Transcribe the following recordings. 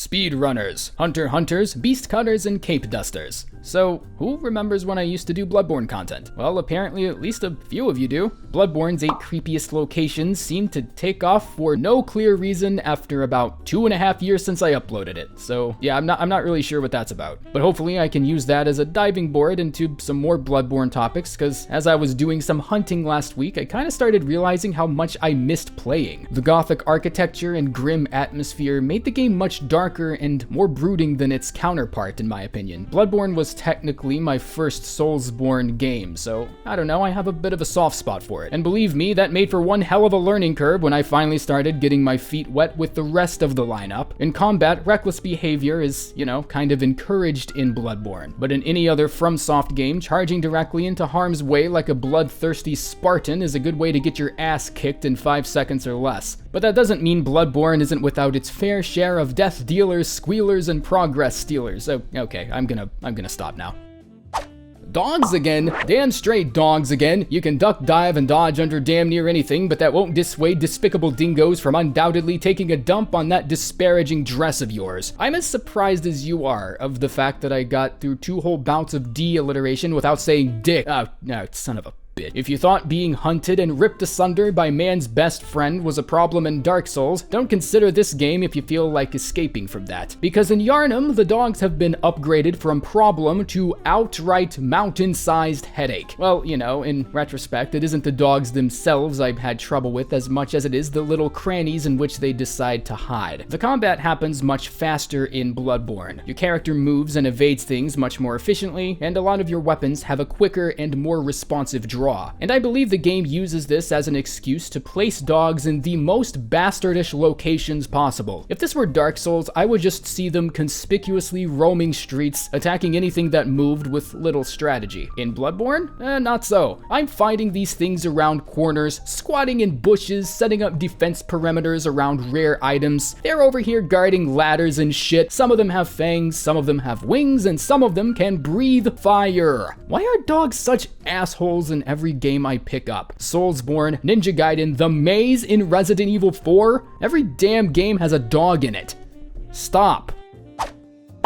Speedrunners, Hunter Hunters, Beast Cutters, and Cape Dusters. So, who remembers when I used to do Bloodborne content? Well, apparently at least a few of you do. Bloodborne's 8 creepiest locations seemed to take off for no clear reason after about 2.5 years since I uploaded it. So, yeah, I'm not really sure what that's about. But hopefully I can use that as a diving board into some more Bloodborne topics, because as I was doing some hunting last week, I kind of started realizing how much I missed playing. The gothic architecture and grim atmosphere made the game much darker and more brooding than its counterpart, in my opinion. Bloodborne was technically my first Soulsborne game, so I don't know, I have a bit of a soft spot for it. And believe me, that made for one hell of a learning curve when I finally started getting my feet wet with the rest of the lineup. In combat, reckless behavior is, kind of encouraged in Bloodborne, but in any other FromSoft game, charging directly into harm's way like a bloodthirsty Spartan is a good way to get your ass kicked in 5 seconds or less. But that doesn't mean Bloodborne isn't without its fair share of death dealers, squealers, and progress stealers. So, okay, I'm gonna stop now. Dogs again? Damn straight dogs again. You can duck, dive, and dodge under damn near anything, but that won't dissuade despicable dingoes from undoubtedly taking a dump on that disparaging dress of yours. I'm as surprised as you are of the fact that I got through 2 whole bouts of D-alliteration without saying dick. Oh, no, son of a bitch. If you thought being hunted and ripped asunder by man's best friend was a problem in Dark Souls, don't consider this game if you feel like escaping from that. Because in Yharnam, the dogs have been upgraded from problem to outright mountain-sized headache. Well, in retrospect, it isn't the dogs themselves I've had trouble with as much as it is the little crannies in which they decide to hide. The combat happens much faster in Bloodborne. Your character moves and evades things much more efficiently, and a lot of your weapons have a quicker and more responsive draw. And I believe the game uses this as an excuse to place dogs in the most bastardish locations possible. If this were Dark Souls, I would just see them conspicuously roaming streets, attacking anything that moved with little strategy. In Bloodborne? Not so. I'm finding these things around corners, squatting in bushes, setting up defense perimeters around rare items. They're over here guarding ladders and shit. Some of them have fangs, some of them have wings, and some of them can breathe fire. Why are dogs such assholes in every game I pick up? Soulsborne, Ninja Gaiden, The Maze in Resident Evil 4? Every damn game has a dog in it. Stop.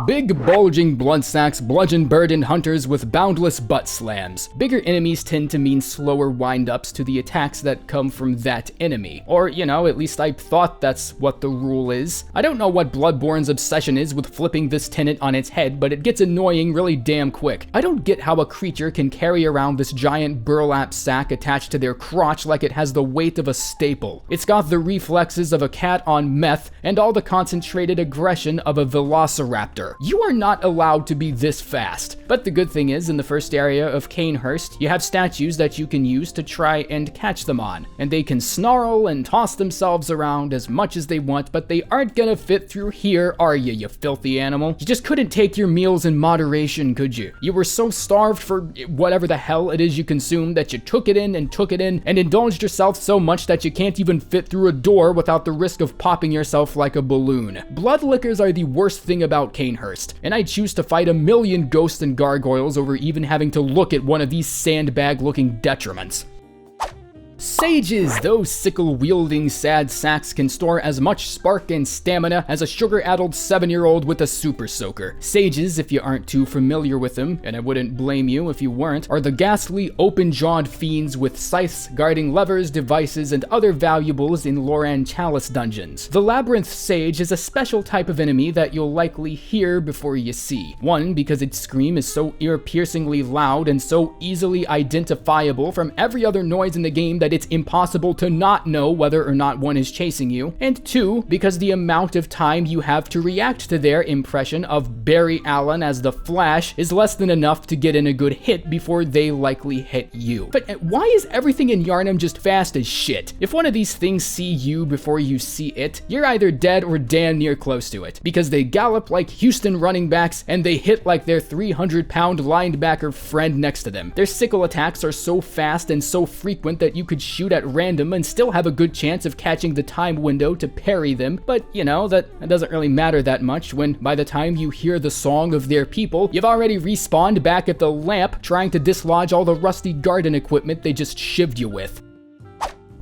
Big, bulging blood sacks bludgeon burdened hunters with boundless butt slams. Bigger enemies tend to mean slower wind-ups to the attacks that come from that enemy. Or, at least I thought that's what the rule is. I don't know what Bloodborne's obsession is with flipping this tenet on its head, but it gets annoying really damn quick. I don't get how a creature can carry around this giant burlap sack attached to their crotch like it has the weight of a staple. It's got the reflexes of a cat on meth, and all the concentrated aggression of a velociraptor. You are not allowed to be this fast. But the good thing is, in the first area of Cainhurst, you have statues that you can use to try and catch them on. And they can snarl and toss themselves around as much as they want, but they aren't gonna fit through here, are you, you filthy animal? You just couldn't take your meals in moderation, could you? You were so starved for whatever the hell it is you consumed that you took it in and indulged yourself so much that you can't even fit through a door without the risk of popping yourself like a balloon. Bloodlickers are the worst thing about Cainhurst. And I choose to fight a million ghosts and gargoyles over even having to look at one of these sandbag-looking detriments. Sages! Those sickle-wielding sad sacks can store as much spark and stamina as a sugar-addled 7-year-old with a super soaker. Sages, if you aren't too familiar with them, and I wouldn't blame you if you weren't, are the ghastly, open-jawed fiends with scythes guarding levers, devices, and other valuables in Loran Chalice dungeons. The Labyrinth Sage is a special type of enemy that you'll likely hear before you see. One, because its scream is so ear-piercingly loud and so easily identifiable from every other noise in the game that it's impossible to not know whether or not one is chasing you, and 2, because the amount of time you have to react to their impression of Barry Allen as the Flash is less than enough to get in a good hit before they likely hit you. But why is everything in Yharnam just fast as shit? If one of these things see you before you see it, you're either dead or damn near close to it, because they gallop like Houston running backs and they hit like their 300-pound linebacker friend next to them. Their sickle attacks are so fast and so frequent that you could shoot at random and still have a good chance of catching the time window to parry them, but that doesn't really matter that much when by the time you hear the song of their people, you've already respawned back at the lamp trying to dislodge all the rusty garden equipment they just shivved you with.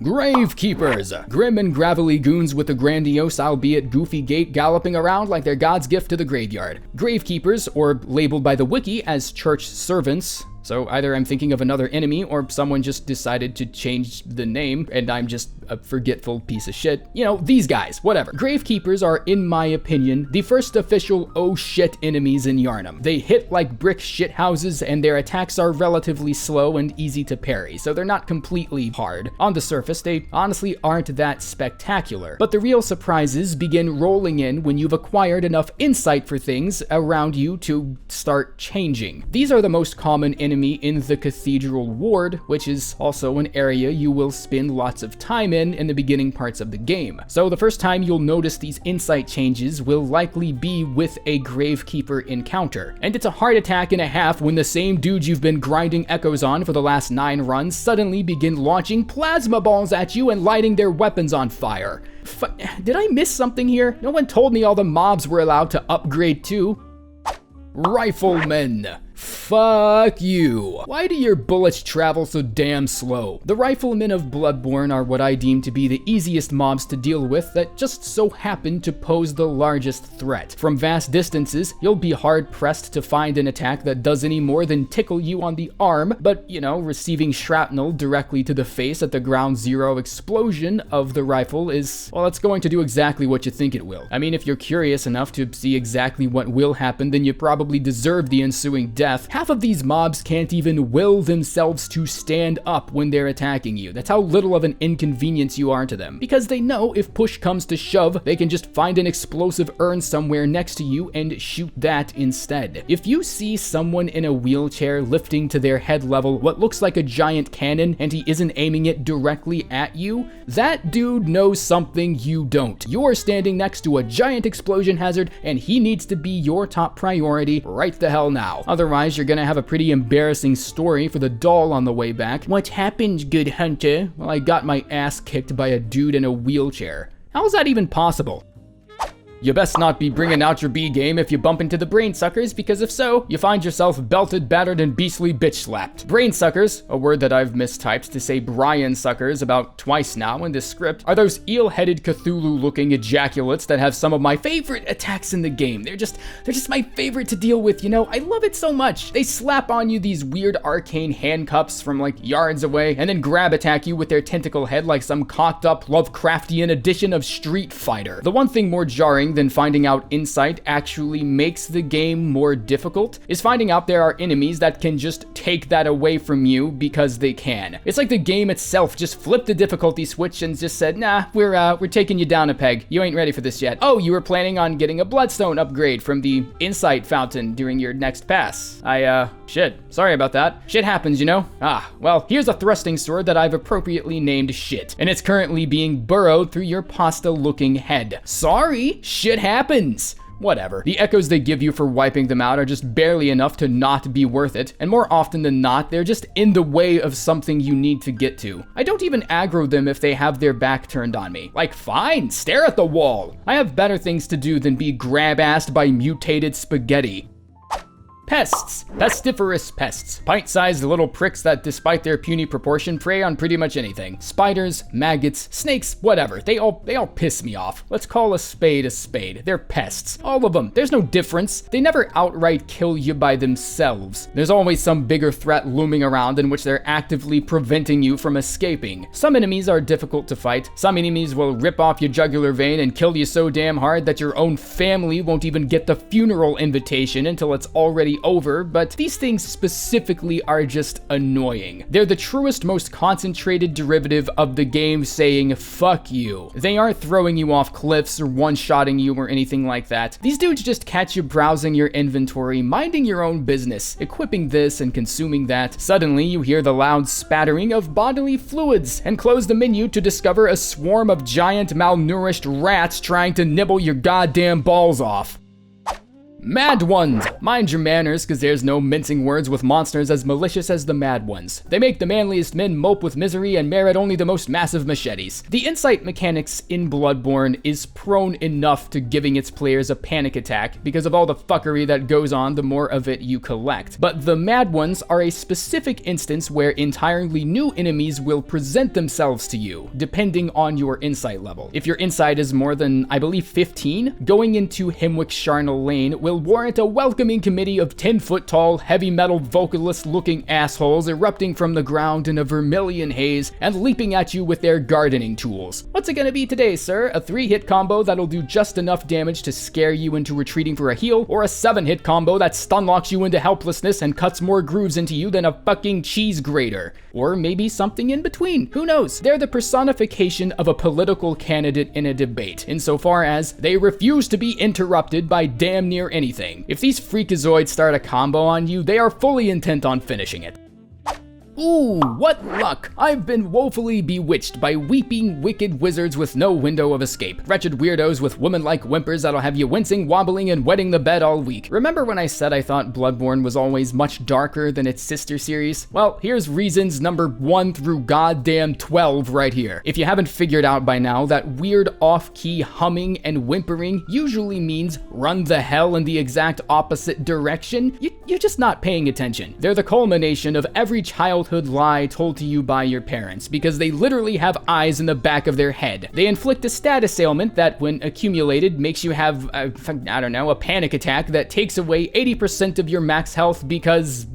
Gravekeepers, grim and gravelly goons with a grandiose albeit goofy gait galloping around like they're God's gift to the graveyard. Gravekeepers, or labeled by the wiki as church servants, so either I'm thinking of another enemy or someone just decided to change the name and I'm just a forgetful piece of shit. You know, these guys, whatever. Gravekeepers are, in my opinion, the first official oh shit enemies in Yharnam. They hit like brick shit houses and their attacks are relatively slow and easy to parry, so they're not completely hard. On the surface, they honestly aren't that spectacular. But the real surprises begin rolling in when you've acquired enough insight for things around you to start changing. These are the most common enemies in the Cathedral Ward, which is also an area you will spend lots of time in the beginning parts of the game. So the first time you'll notice these insight changes will likely be with a Gravekeeper encounter. And it's a heart attack and a half when the same dudes you've been grinding echoes on for the last 9 runs suddenly begin launching plasma balls at you and lighting their weapons on fire. Did I miss something here? No one told me all the mobs were allowed to upgrade too. Riflemen. Fuck you. Why do your bullets travel so damn slow? The Riflemen of Bloodborne are what I deem to be the easiest mobs to deal with that just so happen to pose the largest threat. From vast distances, you'll be hard pressed to find an attack that does any more than tickle you on the arm, but you know, receiving shrapnel directly to the face at the ground zero explosion of the rifle is, well, it's going to do exactly what you think it will. I mean, if you're curious enough to see exactly what will happen, then you probably deserve the ensuing death. Half of these mobs can't even will themselves to stand up when they're attacking you. That's how little of an inconvenience you are to them. Because they know if push comes to shove, they can just find an explosive urn somewhere next to you and shoot that instead. If you see someone in a wheelchair lifting to their head level what looks like a giant cannon and he isn't aiming it directly at you, that dude knows something you don't. You're standing next to a giant explosion hazard and he needs to be your top priority right the hell now. Otherwise, you're gonna have a pretty embarrassing story for the doll on the way back. What happened, good hunter? Well, I got my ass kicked by a dude in a wheelchair. How is that even possible? You best not be bringing out your B game if you bump into the Brainsuckers, because if so, you find yourself belted, battered, and beastly bitch slapped. Brainsuckers, a word that I've mistyped to say Brian suckers about twice now in this script, are those eel-headed Cthulhu-looking ejaculates that have some of my favorite attacks in the game. They're just my favorite to deal with, you know? I love it so much. They slap on you these weird arcane handcuffs from like yards away, and then grab attack you with their tentacle head like some cocked up Lovecraftian edition of Street Fighter. The one thing more jarring than finding out insight actually makes the game more difficult is finding out there are enemies that can just take that away from you because they can. It's like the game itself just flipped the difficulty switch and just said, nah, we're taking you down a peg. You ain't ready for this yet. Oh, you were planning on getting a bloodstone upgrade from the insight fountain during your next pass. Shit. Sorry about that. Shit happens, you know? Well, here's a thrusting sword that I've appropriately named Shit, and it's currently being burrowed through your pasta-looking head. Sorry, shit happens. Whatever. The echoes they give you for wiping them out are just barely enough to not be worth it, and more often than not, they're just in the way of something you need to get to. I don't even aggro them if they have their back turned on me. Like, fine, stare at the wall. I have better things to do than be grab-assed by mutated spaghetti. Pests. Pestiferous pests. Pint-sized little pricks that, despite their puny proportion, prey on pretty much anything. Spiders, maggots, snakes, whatever. They all piss me off. Let's call a spade a spade. They're pests. All of them. There's no difference. They never outright kill you by themselves. There's always some bigger threat looming around in which they're actively preventing you from escaping. Some enemies are difficult to fight. Some enemies will rip off your jugular vein and kill you so damn hard that your own family won't even get the funeral invitation until it's already over, but these things specifically are just annoying. They're the truest, most concentrated derivative of the game saying, fuck you. They aren't throwing you off cliffs or one-shotting you or anything like that. These dudes just catch you browsing your inventory, minding your own business, equipping this and consuming that. Suddenly, you hear the loud spattering of bodily fluids and close the menu to discover a swarm of giant malnourished rats trying to nibble your goddamn balls off. Mad Ones! Mind your manners, cause there's no mincing words with monsters as malicious as the Mad Ones. They make the manliest men mope with misery and merit only the most massive machetes. The insight mechanics in Bloodborne is prone enough to giving its players a panic attack because of all the fuckery that goes on the more of it you collect. But the Mad Ones are a specific instance where entirely new enemies will present themselves to you, depending on your insight level. If your insight is more than, I believe, 15, going into Hemwick Charnel Lane will warrant a welcoming committee of 10-foot-tall, heavy metal vocalist-looking assholes erupting from the ground in a vermilion haze and leaping at you with their gardening tools. What's it gonna be today, sir? A 3-hit combo that'll do just enough damage to scare you into retreating for a heal, or a 7-hit combo that stun-locks you into helplessness and cuts more grooves into you than a fucking cheese grater? Or maybe something in between. Who knows? They're the personification of a political candidate in a debate, insofar as they refuse to be interrupted by damn near anything. If these freakazoids start a combo on you, they are fully intent on finishing it. Ooh, what luck! I've been woefully bewitched by weeping, wicked wizards with no window of escape. Wretched weirdos with woman-like whimpers that'll have you wincing, wobbling, and wetting the bed all week. Remember when I said I thought Bloodborne was always much darker than its sister series? Well, here's reasons number 1 through goddamn 12 right here. If you haven't figured out by now that weird off-key humming and whimpering usually means run the hell in the exact opposite direction, you're just not paying attention. They're the culmination of every childhood lie told to you by your parents, because they literally have eyes in the back of their head. They inflict a status ailment that, when accumulated, makes you have, I don't know, a panic attack that takes away 80% of your max health because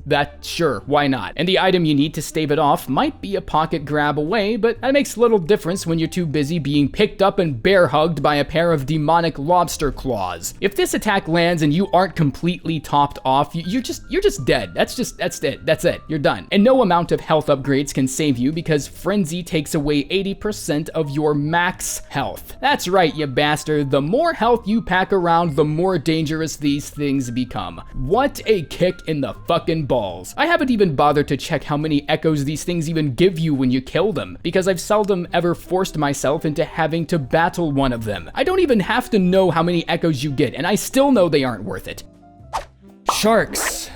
sure, why not? And the item you need to stave it off might be a pocket grab away, but that makes little difference when you're too busy being picked up and bear hugged by a pair of demonic lobster claws. If this attack lands and you aren't completely topped off, you're just dead. That's it. You're done. And no amount of health upgrades can save you because Frenzy takes away 80% of your max health. That's right, you bastard. The more health you pack around, the more dangerous these things become. What a kick in the fucking balls. I haven't even bothered to check how many echoes these things even give you when you kill them, because I've seldom ever forced myself into having to battle one of them. I don't even have to know how many echoes you get, and I still know they aren't worth it. Sharks.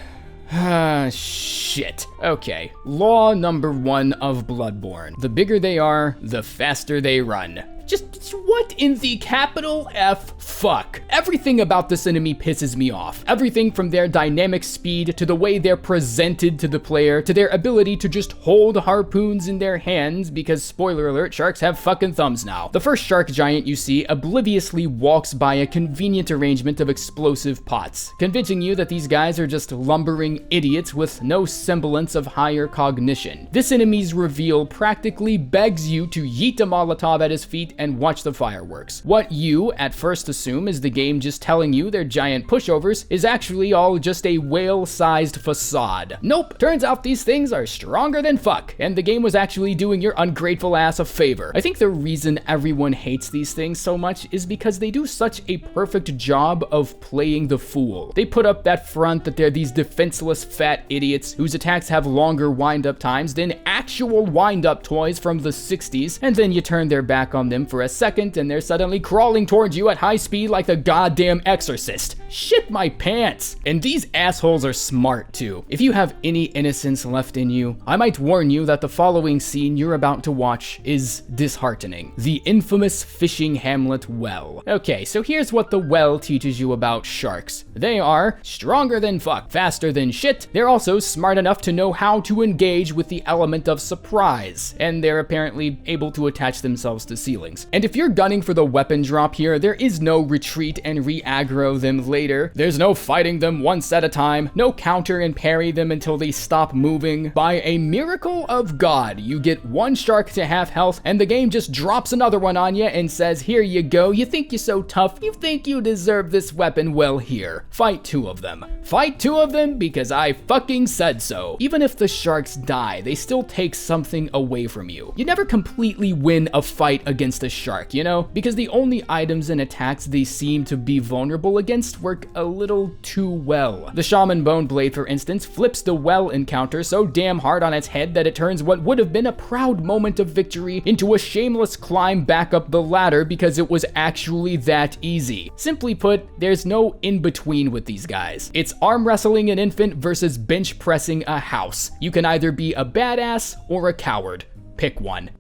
Shit. Okay, law number 1 of Bloodborne. The bigger they are, the faster they run. Just what in the capital F fuck? Everything about this enemy pisses me off. Everything from their dynamic speed to the way they're presented to the player to their ability to just hold harpoons in their hands because, spoiler alert, sharks have fucking thumbs now. The first shark giant you see obliviously walks by a convenient arrangement of explosive pots, convincing you that these guys are just lumbering idiots with no semblance of higher cognition. This enemy's reveal practically begs you to yeet a Molotov at his feet and watch the fireworks. What you, at first, assume is the game just telling you they're giant pushovers is actually all just a whale-sized facade. Nope, turns out these things are stronger than fuck, and the game was actually doing your ungrateful ass a favor. I think the reason everyone hates these things so much is because they do such a perfect job of playing the fool. They put up that front that they're these defenseless fat idiots whose attacks have longer wind-up times than actual wind-up toys from the 60s, and then you turn their back on them for a second and they're suddenly crawling towards you at high speed like the goddamn exorcist. Shit my pants. And these assholes are smart too. If you have any innocence left in you, I might warn you that the following scene you're about to watch is disheartening. The infamous fishing hamlet well. Okay, so here's what the well teaches you about sharks. They are stronger than fuck, faster than shit. They're also smart enough to know how to engage with the element of surprise, and they're apparently able to attach themselves to ceilings. And if you're gunning for the weapon drop here, there is no retreat and re-aggro them later. There's no fighting them once at a time, no counter and parry them until they stop moving. By a miracle of God, you get one shark to half health and the game just drops another one on you and says, here you go, you think you're so tough, you think you deserve this weapon, well here, fight 2 of them. Fight 2 of them because I fucking said so. Even if the sharks die, they still take something away from you. You never completely win a fight against a shark, you know? Because the only items and attacks they seem to be vulnerable against were work a little too well. The Shaman Bone Blade, for instance, flips the well encounter so damn hard on its head that it turns what would have been a proud moment of victory into a shameless climb back up the ladder because it was actually that easy. Simply put, there's no in-between with these guys. It's arm wrestling an infant versus bench pressing a house. You can either be a badass or a coward. Pick one.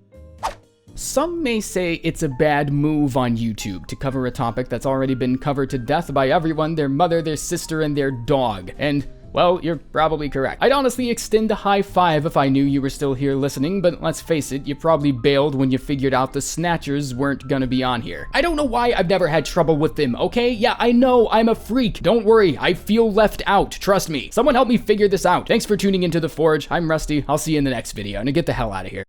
Some may say it's a bad move on YouTube to cover a topic that's already been covered to death by everyone, their mother, their sister, and their dog. And, well, you're probably correct. I'd honestly extend a high five if I knew you were still here listening, but let's face it, you probably bailed when you figured out the Snatchers weren't gonna be on here. I don't know why I've never had trouble with them, okay? Yeah, I know, I'm a freak. Don't worry, I feel left out, trust me. Someone help me figure this out. Thanks for tuning into The Forge. I'm Rusty. I'll see you in the next video, and get the hell out of here.